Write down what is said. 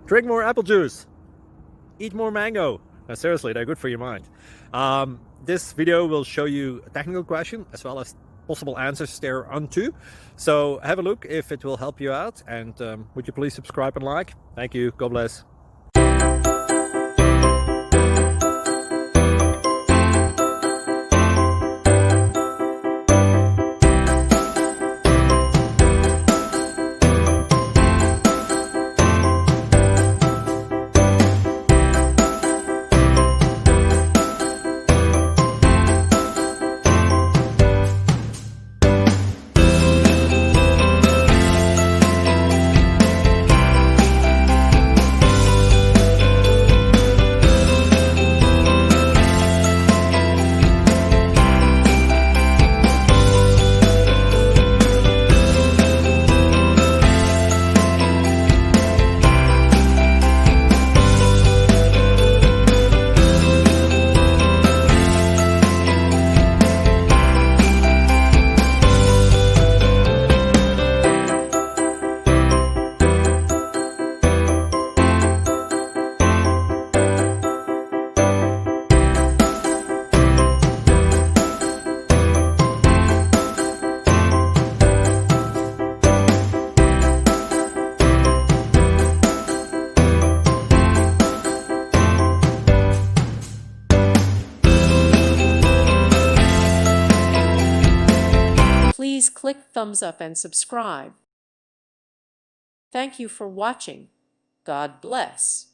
Drink more apple juice. Eat more mango. Seriously, they're good for your mind. This video will show you a technical question as well as possible answers thereunto. So have a look if it will help you out, and would you please subscribe and like? Thank you. God bless. Please click thumbs up and subscribe. Thank you for watching. God bless.